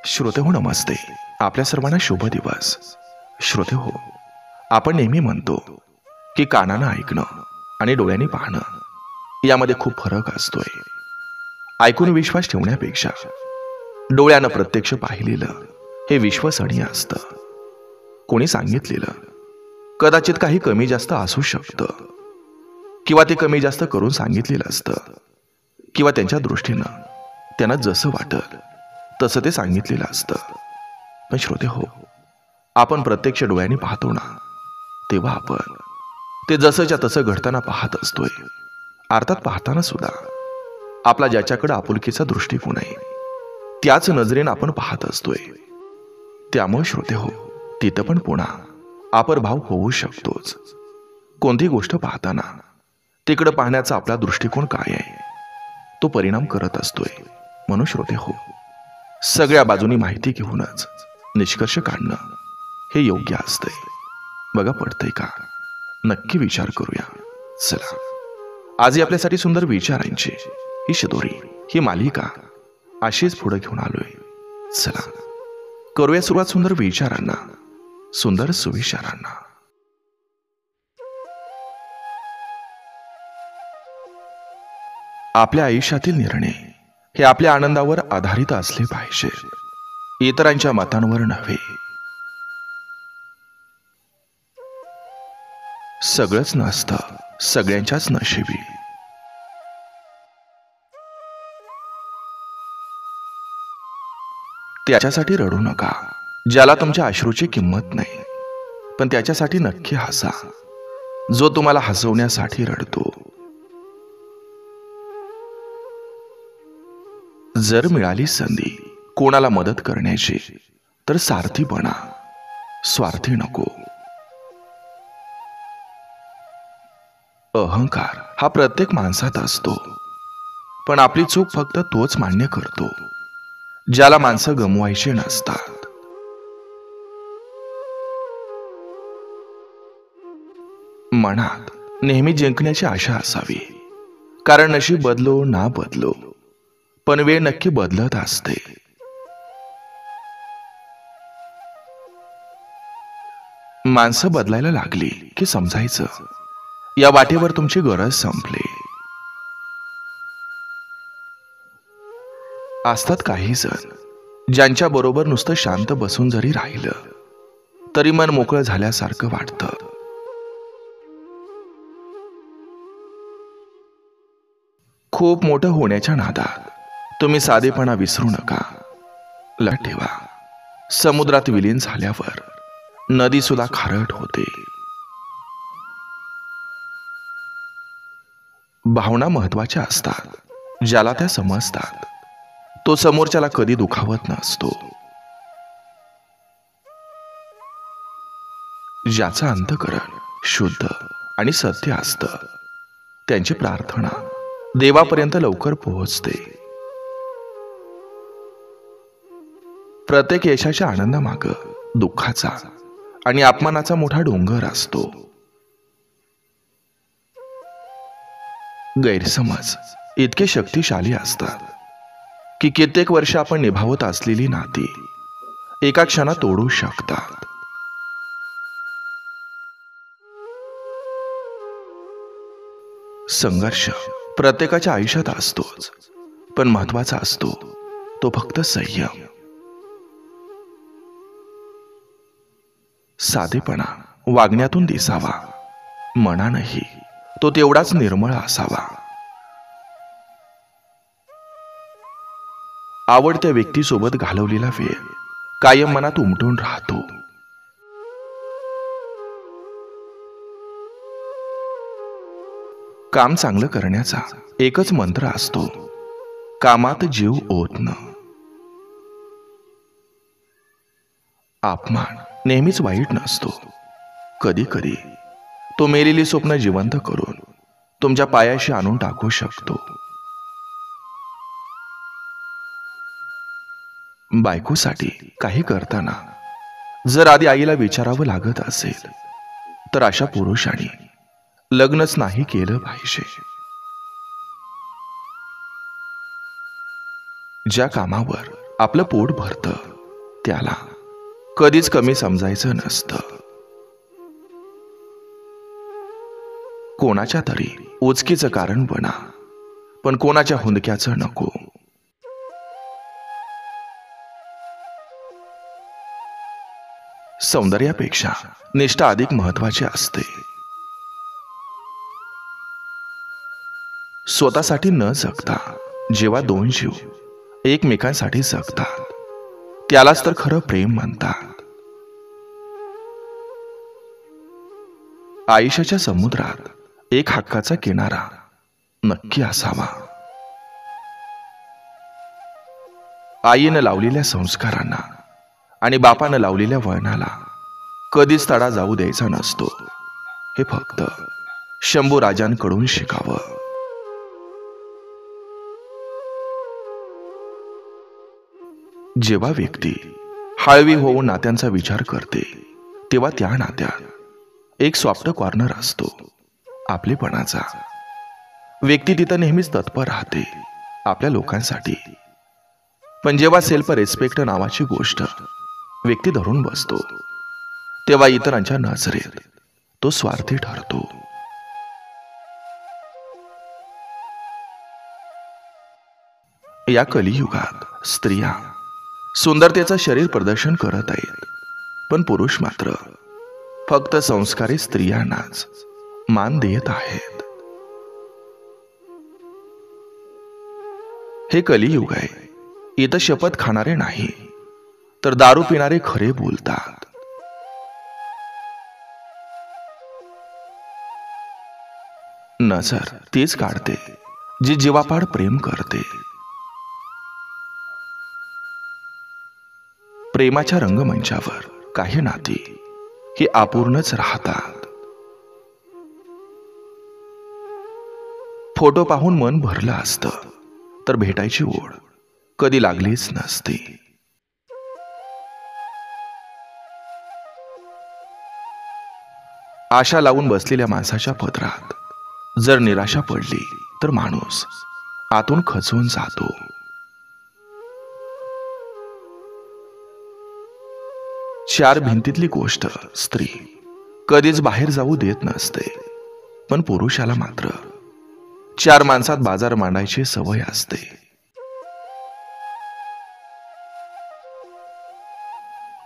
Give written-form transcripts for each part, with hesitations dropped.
श्रोते हो, नमस्ते. आपल्या सर्वांना शुभ दिवस. श्रोते हो, आपण नेहमी म्हणतो की कानानं ऐकणं आणि डोळ्यांनी पाहणं यामध्ये खूप फरक असतोय. ऐकून विश्वास ठेवण्यापेक्षा डोळ्यानं प्रत्यक्ष पाहिलेलं हे विश्वसनीय असतं. कोणी सांगितलेलं कदाचित काही कमी जास्त असू शकतं, किंवा ते कमी जास्त करून सांगितलेलं असतं, किंवा त्यांच्या दृष्टीनं त्यांना जसं वाटलं तसं ते सांगितलेलं असतं. पण श्रोते हो, आपण प्रत्यक्ष डोळ्यांनी पाहतो ना, तेव्हा आपण ते जसंच्या तसं घडताना पाहत असतोय. अर्थात पाहताना सुद्धा आपला ज्याच्याकडे आपुलकीचा दृष्टिकोन आहे त्याच नजरेनं आपण पाहत असतोय. त्यामुळे श्रोते हो, तिथं पण पुन्हा आपण भाव होऊ शकतोच. कोणती गोष्ट पाहताना तिकडं पाहण्याचा आपला दृष्टिकोन काय आहे तो परिणाम करत असतोय. म्हणून श्रोते हो, सगळ्या बाजूनी माहिती घेऊनच निष्कर्ष काढणं हे योग्य असतंय. बघा, पडतंय का? नक्की विचार करूया. चला, आजही आपल्यासाठी सुंदर विचारांची ही शिदोरी, ही मालिका अशीच पुढे घेऊन आलोय. चला, करूया सुरुवात सुंदर विचारांना, सुंदर सुविचारांना. आपल्या आयुष्यातील निर्णय हे आपल्या आनंदावर आधारित असले पाहिजे, इतरांच्या मतांवर नव्हे. सगळंच नसतं सगळ्यांच्याच नशिबी. त्याच्यासाठी रडू नका ज्याला तुमच्या अश्रूची किंमत नाही, पण त्याच्यासाठी नक्की हसा जो तुम्हाला हसवण्यासाठी रडतो. जर मिळाली संधी कोणाला मदत करण्याची तर सारथी बना, स्वार्थी नको. अहंकार हा प्रत्येक माणसात असतो, पण आपली चूक फक्त तोच मान्य करतो ज्याला माणसं गमवायची नसतात. मनात नेहमी जिंकण्याची आशा असावी, कारण नशीब बदलो ना बदलो पण वेळ नक्की बदलत असते. माणसं बदलायला लागली की समजायचं या वाटेवर तुमची गरज संपली. असतात काही जण ज्यांच्या बरोबर नुसतं शांत बसून जरी राहिलं तरी मन मोकळं झाल्यासारखं वाटतं. खूप मोठं होण्याच्या नादात तुम्ही साधेपणा विसरू नका. लक्षात ठेवा, समुद्रात विलीन झाल्यावर नदी सुद्धा खारट होते. भावना महत्वाच्या असतात, ज्याला त्या समजतात तो समोरच्याला कधी दुखावत नसतो. ज्याचं अंतःकरण शुद्ध आणि सत्य असतं त्यांची प्रार्थना देवापर्यंत लवकर पोहोचते. प्रत्येक यशाच्या आनंदामागं दुःखाचा आणि अपमानाचा मोठा डोंगर असतो. गैरसमज इतके शक्तिशाली असतात की कित्येक वर्ष आपण निभावत असलेली नाती एका क्षणात तोडू शकतात. संघर्ष प्रत्येकाच्या आयुष्यात असतोच, पण महत्वाचा असतो तो फक्त संयम. साधेपणा वागण्यातून दिसावा, मनानही तो तेवढाच निर्मळ असावा. आवडत्या व्यक्तीसोबत घालवलेला वेळ कायम मनात उमटून राहतो. काम चांगलं करण्याचा एकच मंत्र असतो, कामात जीव ओतणं. अपमान नेहमीच वाईट नसतो. कधी कधी तो मेलेली स्वप्न जिवंत करून तुमच्या पायाशी आणून टाकू शकतो. बायकोसाठी काही करताना जर आधी आईला विचारावं लागत असेल तर अशा पुरुषाने लग्नच नाही केलं पाहिजे. ज्या कामावर आपलं पोट भरतं त्याला कधीच कमी समजायचं नसतं. कोणाच्या तरी उचकीचं कारण बना, पण कोणाच्या हुंदक्याचं नको. सौंदर्यापेक्षा निष्ठा अधिक महत्वाची असते. स्वतःसाठी न जगता जेव्हा दोन जीव एकमेकांसाठी जगतात, त्यालाच तर खरं प्रेम म्हणतात. आयुष्याच्या समुद्रात एक हक्काचा किनारा नक्की असावा. आईनं लावलेल्या संस्कारांना आणि बापानं लावलेल्या वळणाला कधीच तडा जाऊ द्यायचा नसतो, हे फक्त शंभू राजांकडून शिकावं. जेव्हा व्यक्ती हळवी होऊन नात्यांचा विचार करते, तेव्हा त्या नात्यात एक सॉफ्ट कॉर्नर असतो, आपलेपणाचा. व्यक्ती तिथं नेहमीच तत्पर राहते आपल्या लोकांसाठी. पण जेव्हा सेल्फ रेस्पेक्ट नावाची गोष्ट व्यक्ती धरून बसतो, तेव्हा इतरांच्या नजरेत तो स्वार्थी ठरतो. या कलियुगात स्त्रिया सुंदरतेचं शरीर प्रदर्शन करत आहेत, पण पुरुष मात्र फक्त संस्कारी स्त्रियांनाच मान देत आहेत. हे कलियुग आहे. इथं शपथ खाणारे नाही, तर दारू पिणारे खरे बोलतात. नजर तीच काढते जी जीवापाड प्रेम करते. प्रेमाच्या रंगमंचावर काही नाती ही अपूर्णच राहतात. फोटो पाहून मन भरलं असतं, तर भेटायची ओढ कधी लागलीच नसते. आशा लावून बसलेल्या माणसाच्या पदरात जर निराशा पडली, तर माणूस आतून खचून जातो. चार भिंतीतली गोष्ट स्त्री कधीच बाहेर जाऊ देत नसते, पण पुरुषाला मात्र चार माणसात बाजार मांडायची सवय असते.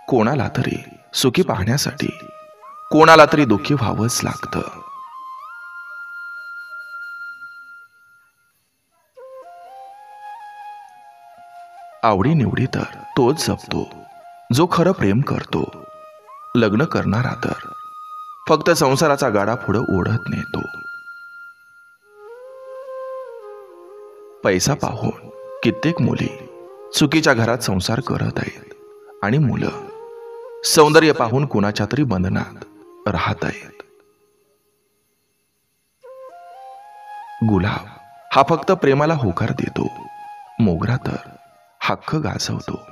कोणाला तरी सुखी पाहण्यासाठी कोणाला तरी दुःखी व्हावंच लागतं. आवडी निवडी तर तोच जपतो जो खरं प्रेम करतो. लग्न करणारा तर फक्त संसाराचा गाडा पुढे ओढत नेतो. पैसा पाहून कित्येक मुली चुकीच्या घरात संसार करत आहेत, आणि मुलं सौंदर्य पाहून कुणाच्या तरी बंधनात राहत आहेत. गुलाब हा फक्त प्रेमाला होकार देतो, मोगरा तर हक्क गाजवतो.